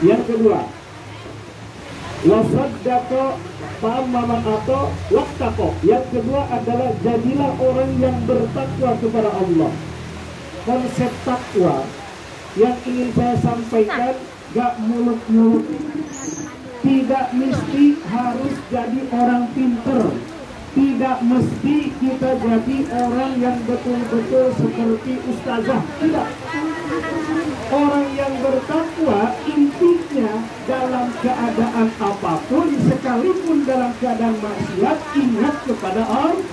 Yang kedua, wasaddaqo ta'amama atau wattaqo. Yang kedua adalah jadilah orang yang bertakwa kepada Allah. Konsep takwa yang ingin saya sampaikan gak muluk-muluk. Tidak mesti harus jadi orang pinter. Tidak mesti kita jadi orang yang betul-betul seperti ustazah. Tidak. Orang yang bertakwa intinya dalam keadaan apapun, sekalipun dalam keadaan maksiat, ingat kepada Allah.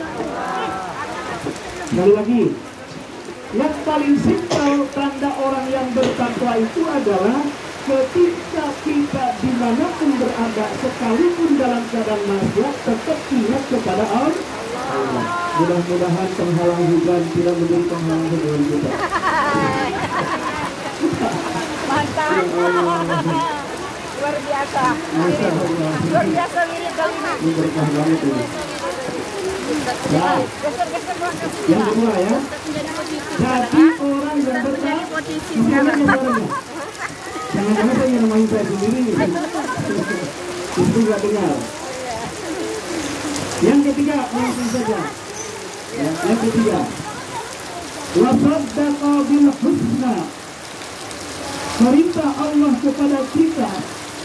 Sekali lagi, yang paling simpel tanda orang yang bertakwa itu adalah ketika kita dimanapun berada, sekalipun dalam keadaan maksiat, tetap ingat kepada Allah. Mudah-mudahan penghalang hujan tidak menjadi penghalang hubungan kita. Mantap. Luar biasa. Luar biasa mirip kali ini. Ini berkah banget ini. Ya. Yang kedua ya. Jadi orang yang bertakwa. Jangan-jangan saya nyamain saya sendiri nih. Itu gak dengar. Yang ketiga, langsung saja. Yang ketiga, wasaddaqa bil husna. Perintah Allah kepada kita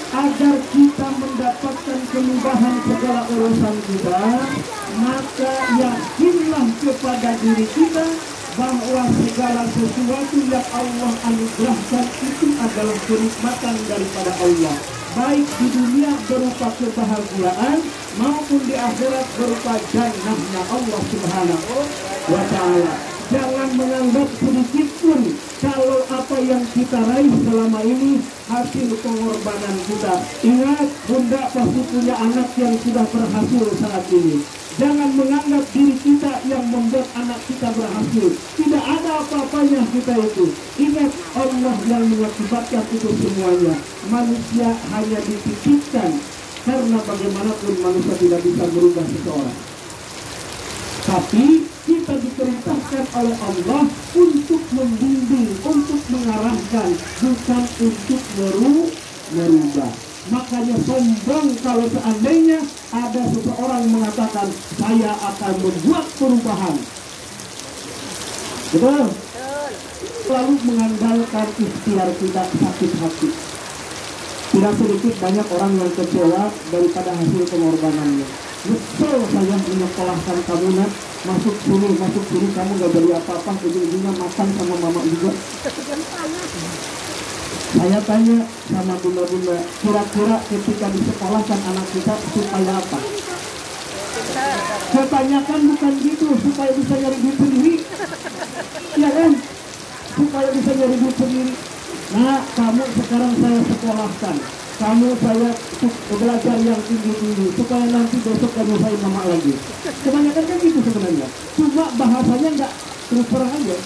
agar kita mendapatkan kemudahan segala urusan kita, maka yakinlah kepada diri kita bahwa segala sesuatu yang Allah anugerahkan itu adalah kenikmatan daripada Allah, baik di dunia berupa kebahagiaan maupun di akhirat berupa jannahnya Allah Subhanahu wa Ta'ala. Jangan menganggap sedikit pun kalau apa yang kita raih selama ini hasil pengorbanan kita. Ingat, bunda pasti punya anak yang sudah berhasil saat ini. Jangan menganggap diri kita yang membuat anak kita berhasil. Tidak ada apa-apanya kita itu. Ingat, Allah yang mengakibatkan itu semuanya. Manusia hanya dititipkan, karena bagaimanapun manusia tidak bisa merubah seseorang. Tapi kita diperintahkan oleh Allah untuk membimbing, untuk mengarahkan, bukan untuk merubah. Makanya sombong kalau seandainya ada seseorang mengatakan saya akan membuat perubahan. Betul? Lalu mengandalkan ikhtiar kita, sakit hati. Tidak sedikit banyak orang yang kecewa daripada hasil pengorbanannya. Betul, saya menyekolahkan kamu nak, masuk sini kamu gak beli apa-apa, ujung-ujungnya makan sama mama juga. Saya tanya sama bunda-bunda, kira-kira ketika disekolahkan anak kita supaya apa? Kebanyakan bukan gitu, supaya bisa nyari duit sendiri. Ya kan? Supaya bisa nyari duit sendiri. Nah, kamu sekarang saya sekolahkan, kamu saya belajar yang tinggi-tinggi, supaya nanti besok kamu saya mama lagi. Kebanyakan kan gitu sebenarnya. Cuma bahasanya nggak terus terang aja.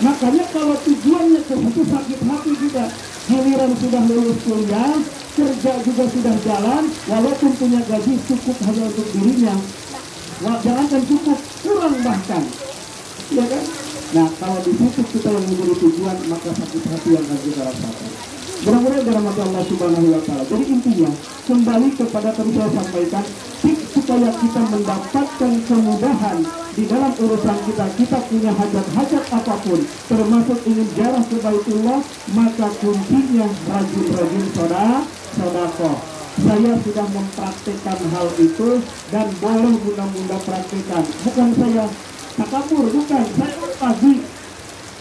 Makanya kalau tujuannya ke situ sakit hati kita, giliran sudah lulus kuliah, kerja juga sudah jalan, walaupun punya gaji cukup hanya untuk dirinya, jangankan cukup, kurang bahkan, ya kan? Nah, kalau di situ kita yang menjadi tujuan, maka sakit hati yang akan kita rasakan. Mudah-mudahan dirahmati Allah Subhanahu wa Ta'ala. Jadi intinya, kembali kepada tadi saya sampaikan, supaya kita mendapatkan kemudahan di dalam urusan kita punya hajat-hajat apapun, termasuk ingin ziarah ke Baitullah, maka kuncinya rajin-rajin sedekah. Saya sudah mempraktikkan hal itu dan boleh bunda-bunda praktikkan. Bukan saya takabur, bukan. Saya pagi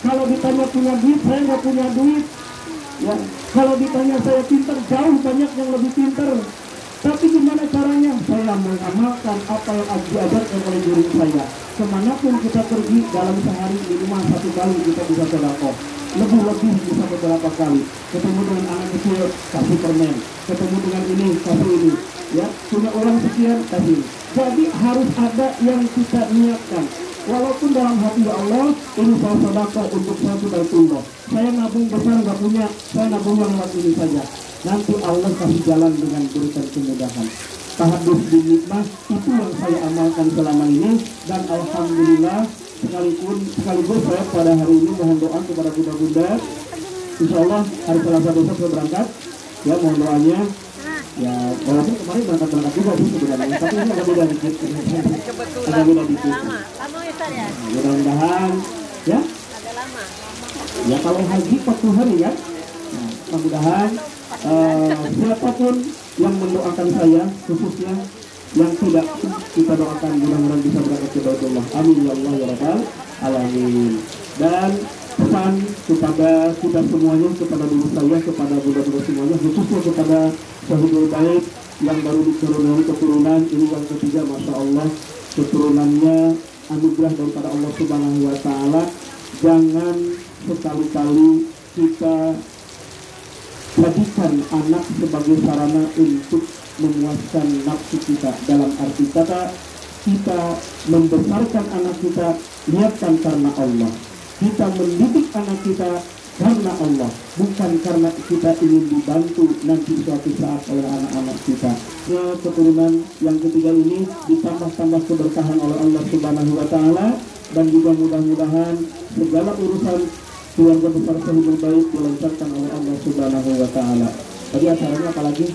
kalau ditanya punya duit, saya nggak punya duit. Ya, kalau ditanya saya pintar, jauh banyak yang lebih pintar. Tapi gimana caranya? Saya mengamalkan apa yang diajarkan oleh guru saya. Kemanapun kita pergi dalam sehari minimal 1 kali kita bisa sedekah. Lebih-lebih bisa beberapa kali. Ketemu dengan anak kecil, kasih permen. Ketemu dengan ini, kasih ini. Ya, punya orang sekian, kasih. Jadi harus ada yang kita niatkan. Walaupun dalam hati Allah, ini saya sedekah untuk satu Baitullah. Saya nabung besar nggak punya, saya nabung yang lewat ini saja. Nanti Allah kasih jalan dengan berikan kemudahan. Tahadus bin nikmah itu yang saya amalkan selama ini, dan alhamdulillah sekaligus saya pada hari ini mohon doa kepada bunda-bunda insya Allah hari Selasa besok saya berangkat. Ya, mohon doanya. Ya, walaupun kemarin berangkat juga sih sebenarnya, tapi ini agak beda dikit. Agak beda dikit. Lama ya Ustaz ya? Mudah-mudahan, ya. Agak lama. Ya kalau haji 40 hari ya. Nah, mudah-mudahan siapapun yang mendoakan saya, khususnya yang tidak, kita doakan mudah-mudahan bisa berangkat ke Baitullah. Amin ya Allah ya Rabbal alamin. Dan pesan kepada kita semuanya, kepada diri saya, kepada budak-budak semuanya, khususnya kepada Syahidul Bait yang baru diturunkan keturunan ini yang ketiga, masya Allah, keturunannya anugerah daripada Allah Subhanahu Wa Taala. Jangan sekali-kali kita jadikan anak sebagai sarana untuk memuaskan nafsu kita. Dalam arti kata, kita membesarkan anak kita niatkan karena Allah. Kita mendidik anak kita karena Allah, bukan karena kita ingin dibantu nanti suatu saat oleh anak-anak kita. Ya, keturunan yang ketiga ini ditambah-tambah keberkahan oleh Allah Subhanahu Wa Taala, dan juga mudah-mudahan segala urusan keluarga besar Syahidul Bait dilancarkan oleh Allah Subhanahu Wa Taala. Tadi acaranya apalagi?